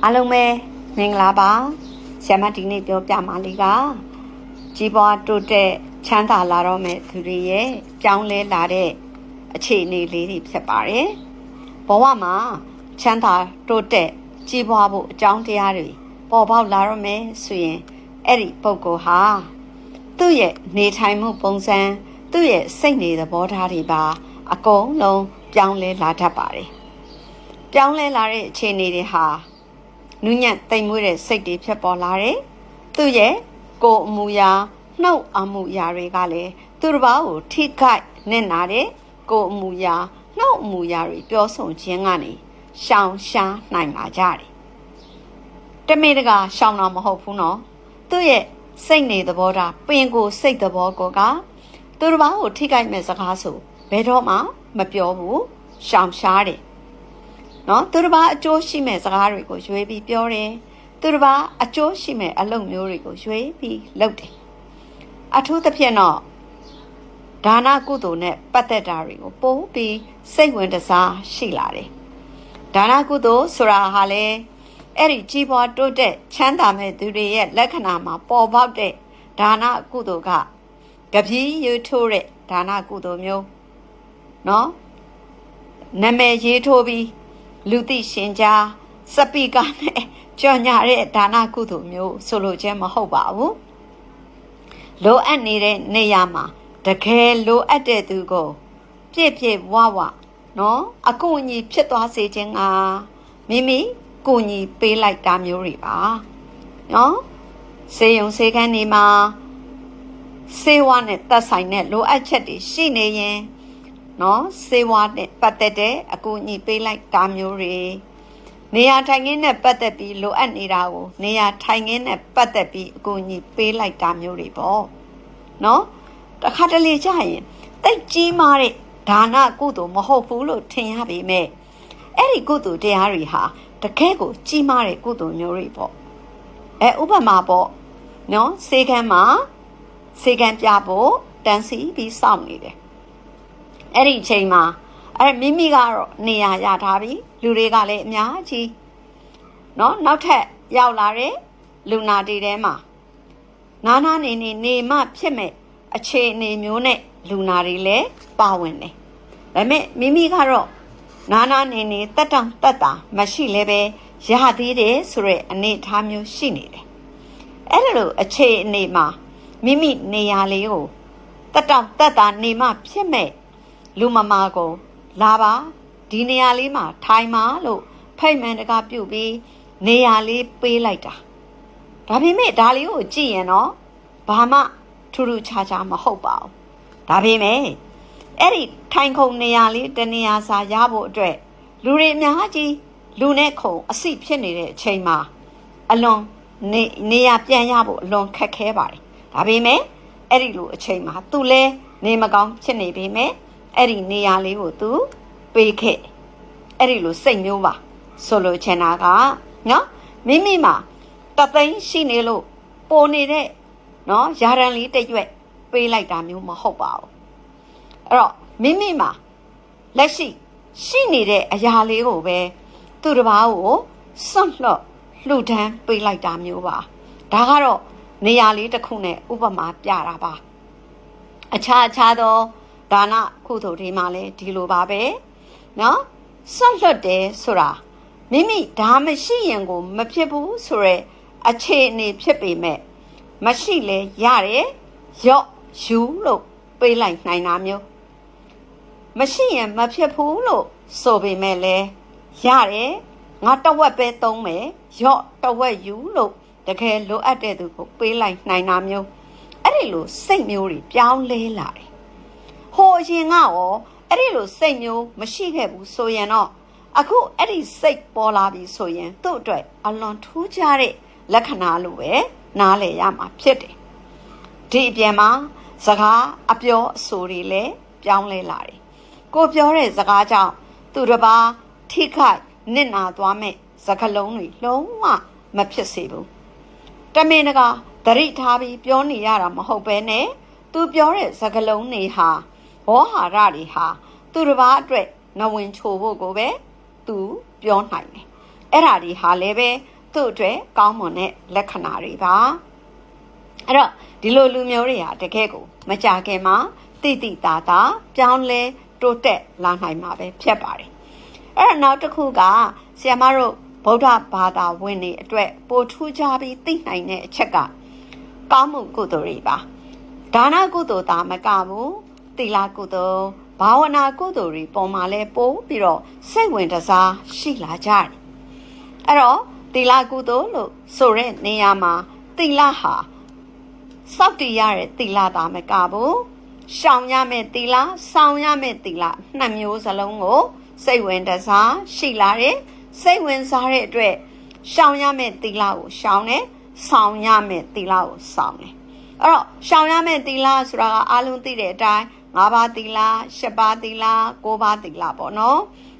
အားလုံးပဲမင်္ဂလာပါဆရာမဒီနေ့ပြောပြမှာလေးကကြီးပွားတိုးတက်ချမ်းသာလာတော့မဲ့သူတွေရဲ့ပြောင်းလဲလာတဲ့အခြေအနေလေးတွေဖြစ်ပါတယ်ဘဝမှာချမ်းသာတိုးတက်ကြီးပွားဖို့အကြောင်းတရားတွေပေါ်ပေါက်လာတော့မယ်ဆိုရင်အဲ့ဒီပုဂ္ဂိုလ်ဟာသူ့ရဲ့နေထိုင်မှုပုံစံသူ့ရဲ့စိတ်နေသဘောထားတွေပါအကုန်လုံးပြောင်းလဲလာတတ်ပါတယ်ပြောင်းလဲလာတဲ့အခြေအနေတွေဟာနူးညံ့တိမ်မွေးတဲ့စိတ်တွေဖြစ်ပေါ်လာတယ်။သူ့ရဲ့ကိုယ်အမူအရာနှုတ်အမူအရာတွေကလည်းသူတစ်ပါးကိုထိခိုက်နေနာတဲ့ကိုယ်အမူအရာနှုတ်အမူအရာတွေပြောဆိုခြင်းကနေရှောင်ရှားနိုင်လာကြတယ်။တမင်တကာရှောင်တာမဟုတ်ဘူးနော်။သူ့ရဲ့စိတ်နေသဘောထားပင်ကိုစိတ်သဘောကိုကသူတစ်ပါးကိုထိခိုက်မဲ့စကားဆိုဘယ်တော့မှမပြောဘူးရှောင်ရှားတယ်နော်သူတစ်ပါးအကျိုးရှိမဲ့စကားတွေကိုရွေးပြီးပြောတယ်သူတစ်ပါးအကျိုးရှိမဲ့အလုပ်မျိုးတွေကိုရွေးပြီးလုပ်တယ်အထူးသဖြင့်တော့ဒါနကုသိုလ်နဲ့ပတ်သက်တာတွေကိုပို့ပြီးစိတ်ဝင်စားရှိလာတယ်ဒါနကုသိုလ်ဆိုတာဟာလေအဲ့ဒီကြီးပွားတိုးတက်ချမ်းသာမဲ့သူတွေရဲ့လက္ခဏာမှာပေါ်ပေါက်တဲ့ဒါနကုသိုလ်ကကပီးရွထိုးတဲ့ဒါနကုသိုလ်မျိုးနော်နာမည်ရေးထိုးပြီးလူသိရှင်ကြားစပီကာနဲ့ကြော်ညာတဲ့ဒါနကုသိုလ်မျိုးဆိုလိုခြင်းမဟုတ်ပါဘူးလိုအပ်နေတဲ့နေရာမှာတကယ်လိုအပ်တဲ့သူကိုပြည့်ပြည့်ဝဝနော်အကူအညီဖြစ်သွားစေခြင်းကမိမိကိုညီပေးလိုက်တာမျိုးတွေပါနော်စေယုံစေခန်းနေမှာစေဝါနဲ့သက်ဆိုင်တဲ့လိုအပ်ချက်တွေရှိနေရင်နော်စေဝါနဲ့ပတ်သက်တဲ့အကူအညီပေးလိုက်တာမျိုးတွေနေရာထိုင်ခင်းနဲ့ပတ်သက်ပြီးလိုအပ်နေတာကိုနေရာထိုင်ခင်းနဲ့ပတ်သက်ပြီးအကူအညီပေးလိုက်တာမျိုးတွေပေါ့နော်တခါတလေကြာရင်တိတ်ကြီးမားတဲ့ဒါနကုသိုလ်မဟုတ်ဘူးလို့ထင်ရပေမဲ့အဲ့ဒီကုသိုလ်တရားတွေဟာတကယ်ကိုကြီးမားတဲ့ကုသိုလ်မျိုးတွေပေါ့ဥပမာပေါ့နော်စေခန်းမှာစေခန်းပြဖို့တန်းစီပြီးစောင့်နေတယ်အဲ့ဒီအချိန်မှာမိမိကတော့နေရာရထားပြီလူတွေကလည်းအများကြီးနော်နောက်ထပ်ရောက်လာတဲ့လူနာတွေထဲမှာနာနာနေမှဖြစ်မဲ့အခြေအနေမျိုးနဲ့လူနာတွေလည်းပါဝင်တယ်ဒါပေမဲ့မိမိကတော့နာနေတက်တောင်တက်တာမရှိလဲပဲရသေးတယ်ဆိုတဲ့အနေအထားမျိုးရှိနေတယ်အဲ့လိုအခြေအနေမှာမိမိနေရာလေးကိုတက်တောင်တက်တာနေမှဖြစ်မဲ့လူမမာကိုလာပါဒီနေရာလေးမှာထိုင်ပါလို့ဖိတ်မှန်တကားပြုတ်ပြီးနေရာလေးပေးလိုက်တာဒါပေမဲ့ဒါလေးကိုကြည့်ရင်တော့ဘာမှထူးထူးခြားခြားမဟုတ်ပါဘူးဒါပေမဲ့အဲ့ဒီထိုင်ခုံနေရာလေးတနေရာစာရဖို့အတွက်လူတွေအများကြီးလူနဲ့ခုံအစိဖြစ်နေတဲ့အချိန်မှာအလွန်နေရာပြန်ရဖို့အလွန်ခက်ခဲပါတယ်ဒါပေမဲ့အဲ့ဒီလိုအချိန်မှာသူလဲနေမကောင်းဖြစ်နေပေမဲ့အဲ့ဒီနေရာလေးကိုသူပေးခဲ့အဲ့ဒီလိုစိတ်မျိုးပါဆိုလိုချင်တာကနော်မိမိမှာတသိန်းရှိနေလို့ပိုနေတဲ့နော်ယာရန်လေးတရွက်ပေးလိုက်တာမျိုးမဟုတ်ပါဘူးအဲ့တော့မိမိမှာလက်ရှိနေတဲ့အရာလေးကိုပဲသူတစ်ပါးကိုစွန့်လွတ်လှူဒန်းပေးလိုက်တာမျိုးပါဒါကတော့နေရာလေးတစ်ခုနဲ့ဥပမာပြတာပါအခြားသောဒါနကုသိုလ်တွေမှာလည်းဒီလိုပါပဲနော်စွန့်လွတ်တယ်ဆိုတာမိမိဒါမရှိရင်ကိုမဖြစ်ဘူးဆိုရဲအခြေအနေဖြစ်ပေမဲ့မရှိလဲရတယ်ရော့ယူလို့ပေးလိုက်နိုင်တာမျိုးမရှိရင်မဖြစ်ဘူးလို့ဆိုပေမဲ့လဲရတယ်ငါတဝက်ပဲသုံးမယ်ရော့တဝက်ယူလို့တကယ်လိုအပ်တဲ့သူကိုပေးလိုက်နိုင်တာမျိုးအဲ့ဒီလိုစိတ်မျိုးတွေပြောင်းလဲလာတယ်ဟိုအရင်ကရောအဲ့ဒီလိုစိတ်မျိုးမရှိခဲ့ဘူးဆိုရင်တော့အခုအဲ့ဒီစိတ်ပေါ်လာပြီဆိုရင်သူ့အတွက်အလွန်ထူးခြားတဲ့လက္ခဏာလိုပဲနားလည်ရမှာဖြစ်တယ်ဒီအပြင်မှာစကားအပြောအဆိုတွေလည်းပြောင်းလဲလာတယ်ကိုပြောတဲ့စကားကြောင့်သူတစ်ပါးထိခိုက်နစ်နာသွားမဲ့စကားလုံးတွေလုံးဝမဖြစ်စေဘူးတမင်တကာသတိထားပြီးပြောနေရတာမဟုတ်ပဲနဲ့သူပြောတဲ့စကားလုံးတွေဟာဘောဟာရတွေဟာသူတစ်ပါးအတွက်နဝင်ချိုဖို့ကိုပဲသူပြောနိုင်တယ် အဲ့ဒါဒီဟာလည်းပဲသူ့အတွက်ကောင်းမွန်တဲ့လက္ခဏာတွေပါအဲ့တော့ဒီလိုလူမျိုးတွေဟာတကယ်ကိုမကြခင်မှာတိတိတာတာပြောင်းလဲတိုးတက်လာနိုင်မှာပဲဖြစ်ပါတယ်အဲ့တော့နောက်တစ်ခုကဆရာမတို့ဗုဒ္ဓဘာသာဝင်တွေအတွက်ပိုထူးခြားပြီးသိနိုင်တဲ့အချက်ကကောင်းမှုကုသိုလ်တွေပါဒါနကုသိုလ်သာမကဘူးသီလကုသိုလ်ဘာဝနာကုသိုလ်တွေပုံမှာလဲပို့ပြီးတော့စိတ်ဝင်စားရှိလာကြတယ်အဲ့တော့သီလကုသိုလ်လို့ဆိုတဲ့နေရာမှာသီလဟာစောင့်တည်ရတဲ့သီလသာမကဘူးရှောင်ရမယ့်သီလဆောင်ရမယ့်သီလနှစ်မျိုးစလုံးကိုစိတ်ဝင်စားရှိလာတယ်စိတ်ဝင်စားတဲ့အတွက်ရှောင်ရမယ့်သီလကိုရှောင်တယ်ဆောင်ရမယ့်သီလကိုဆောင်တယ်အဲ့တော့ရှောင်ရမယ့်သီလဆိုတာကအားလုံးသိတဲ့အတိုင်း၅ပါးသီလ၈ပါးသီလ၉ပါးသီလပေါ့နော်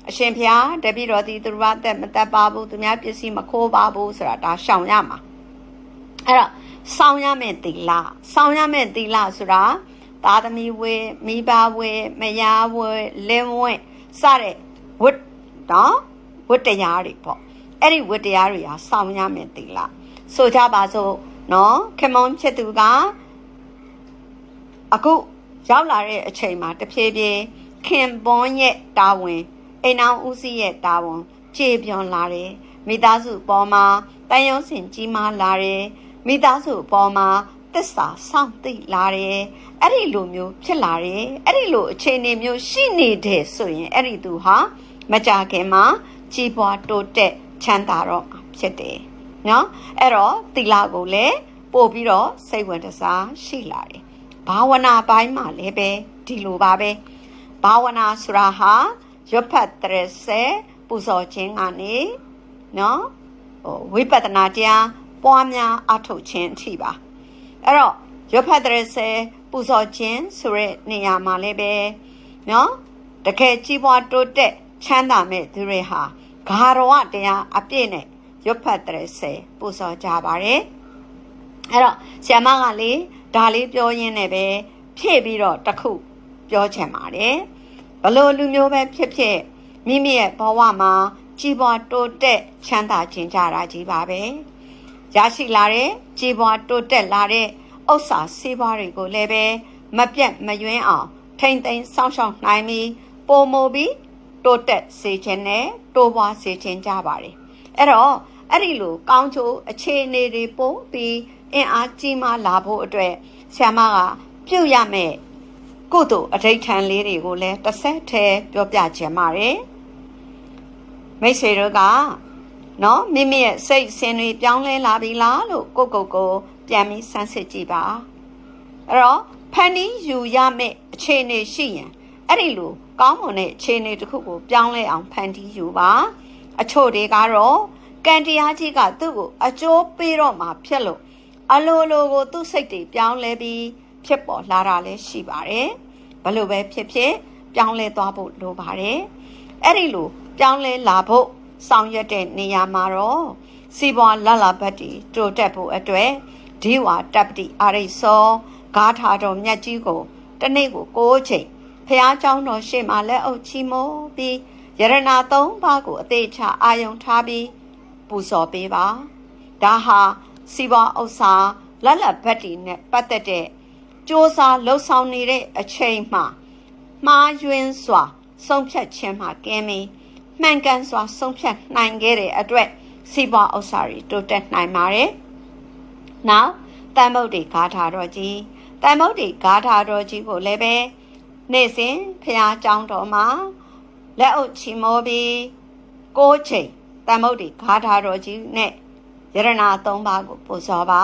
အရှင်ဘုရားတပည့်တော်ဒီသူတော်ဘာသက်မသက်ပါဘူးသူများပစ္စည်းမခိုးပါဘူးဆိုတာဒါရှောင်ရမှာအဲ့တော့ဆောင်ရမယ့်သီလဆောင်ရမယ့်သီလဆိုတာသာသမီဝေမိဘဝေမယားဝေလင်းဝဲစတဲ့ဝတ်နော်ဝတ်တရားတွေပေါ့အဲ့ဒီဝတ်တရားတွေဟာဆောင်ရမယ့်သီလဆိုကြပါစို့နော်ခင်မုန်းဖြစ်သူကအခုရောက်လာတဲ့အချိန်မှာတဖြည်းဖြည်းခင်ပွန်းရဲ့တာဝန်အိမ်အောင်ဦးစီးရဲ့တာဝန်ခြေပြောင်းလာတယ်မိသားစုပေါ်မှာတန်ရုံးစင်ကြီးမားလာတယ်မိသားစုပေါ်မှာသစ္စာစောင့်သိလာတယ်အဲ့ဒီလိုမျိုးဖြစ်လာတယ်အဲ့ဒီလိုအခြေအနေမျိုးရှိနေတဲ့ဆိုရင်အဲ့ဒီသူဟာမကြခင်မှာကြီးပွားတိုးတက်ချမ်းသာတော့ဖြစ်တယ်နော်အဲ့တော့သီလကိုလည်းပို့ပြီးတော့စိတ်ဝင်စားရှိလာတယ်ဘာဝနာပိုင်းမှာလည်းပဲဒီလိုပါပဲဘာဝနာဆိုတာဟာရွတ်ဖတ်တဲ့စေပူဇော်ခြင်းကနေနော်ဝိပဿနာတရားပွားများအထုတ်ခြင်းအထိပါအဲ့တော့ရွတ်ဖတ်တဲ့စေပူဇော်ခြင်းဆိုတဲ့နေရာမှာလည်းပဲနော်တကယ်ကြီးပွားတိုးတက်ချမ်းသာမဲ့သူတွေဟာဂါရဝတရားအပြည့်နဲ့ရွတ်ဖတ်တဲ့စေပူဇော်ကြပါတယ်အဲ့တော့ဆရာမကလေဒါလေးပြောရင်းနဲ့ပဲဖြည့်ပြီးတော့တစ်ခုပြောချင်ပါတယ်ဘလို့လူမျိုးပဲဖြစ်ဖြစ်မိမိရဲ့ဘဝမှာကြီးပွားတိုးတက်ချမ်းသာခြင်းကြတာကြီးပါပဲရရှိလာတဲ့ကြီးပွားတိုးတက်လာတဲ့ဥစ္စာစီးပွားတွေကိုလည်းပဲမပြတ်မယွင်းအောင်ထိမ့်သိမ်းစောင့်ရှောက်နိုင်ပြီးပိုမိုပြီးတိုးတက်စေခြင်းနဲ့တိုးပွားစေခြင်းကြပါတယ်အဲ့တော့အဲ့ဒီလိုကောင်းချိုးအခြေအနေတွေပုံပြီးအင်အားကြီးမားလာဖို့အတွက်ဆရာမကပြုတ်ရမယ်ကုသိုလ်အဋိဌာန်လေးတွေကိုလည်းတစ်ဆက်တည်းပြောပြချင်ပါတယ်မိတ်ဆွေတို့ကနော်မိမိရဲ့စိတ်ဆင်တွေပြောင်းလဲလာပြီလားလို့ကိုပြန်ပြီးစမ်းစစ်ကြည့်ပါအဲ့တော့ဖန်တီးယူရမယ့်အခြေအနေရှိရင်အဲ့ဒီလိုကောင်းမွန်တဲ့အခြေအနေတစ်ခုကိုပြောင်းလဲအောင်ဖန်တီးယူပါအချို့တွေကတော့ကံတရားကြီးကသူ့ကိုအကျိုးပေးတော့မှဖြစ်လို့အလိုလိုကိုသူ့စိတ်တွေပြောင်းလဲပြီးဖြစ်ပေါ်လာတာလည်းရှိပါတယ်ဘလို့ပဲဖြစ်ဖြစ်ပြောင်းလဲသွားဖို့လိုပါတယ်အဲ့ဒီလိုပြောင်းလဲလာဖို့ဆောင်ရွက်တဲ့နေရာမှာတော့စီပွားလလဘတ်တီတိုးတက်ဖို့အတွက်ဒီဝါတပ်ပတိအာရိစောဂါထာတော်မြတ်ကြီးကိုတနေ့ကို9ချိန်ဖះเจ้าတော်ရှေ့မှာလက်အုပ်ချီးမိုးပြီးယရနာ3ပါးကိုအသေးချအာယုံထားပြီးပူဇော်ပေးပါဒါဟာစီပွားဥစ္စာလလဘတ်တီနဲ့ပတ်သက်တဲ့စ조사လှုပ်ဆောင်နေတဲ့အချိန်မှာမှားယွင်းစွာဆုံးဖြတ်ခြင်းမှာကင်းပြီးမှန်ကန်စွာဆုံးဖြတ်နိုင်ခဲ့တဲ့အတွက်စီပွားဥစ္စာတွေတိုးတက်နိုင်ပါတယ်။နောက်တန်မုတ်တွေဂါထာတော်ကြီးတန်မုတ်တွေဂါထာတော်ကြီးကိုလည်းပဲနေ့စဉ်ဖះเจ้าတော်မှာလက်အုပ်ချီမိုးပြီး9ချိန်တန်မုတ်တွေဂါထာတော်ကြီးနဲ့ယရနာ3ပါးကိုပူဇော်ပါ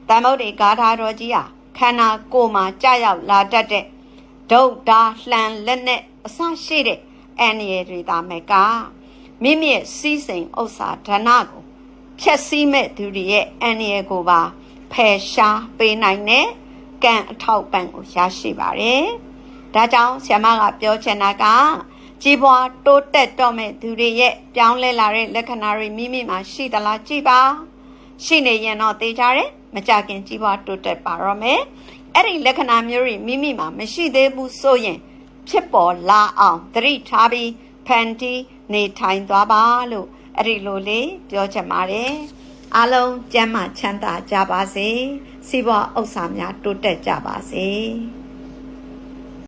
တန်မုတ်တွေဂါထာတော်ကြီးဟာခန္ဓာကိုယ်မှာကြာရောက်လာတတ်တဲ့ဒုတ်ဓာလှန်လက်နဲ့အစရှိတဲ့အန္တရာယ်တွေသာမဲ့ကမိမိရဲ့စီးစိမ်ဥစ္စာဓနကိုဖျက်ဆီးမဲ့သူတွေရဲ့အန္တရာယ်ကိုပါဖယ်ရှားပေးနိုင်တဲ့ကံအထောက်ပံ့ကိုရရှိပါတယ်။ဒါကြောင့်ဆရာမကပြောချင်တာကကြီးပွားတိုးတက်တော့မဲ့သူတွေရဲ့ပြောင်းလဲလာတဲ့လက္ခဏာတွေမိမိမှာရှိသလားကြည့်ပါ။ရှိနေရင်တော့သိကြတယ်မကြခင်ကြီးပွားတိုးတက်ပါတော့မယ်။အဲ့ဒီလက္ခဏာမျိုးတွေမိမိမှာမရှိသေးဘူးဆိုရင်ဖြစ်ပေါ်လာအောင်သတိထားပြီးဖန်တီးနေထိုင်သွားပါလို့ အဲ့ဒီလိုလေးပြောချင်ပါတယ်အားလုံးကျမ်းမာချမ်းသာကြပါစေစီးပွားဥစ္စာများတိုးတက်ကြပါစေ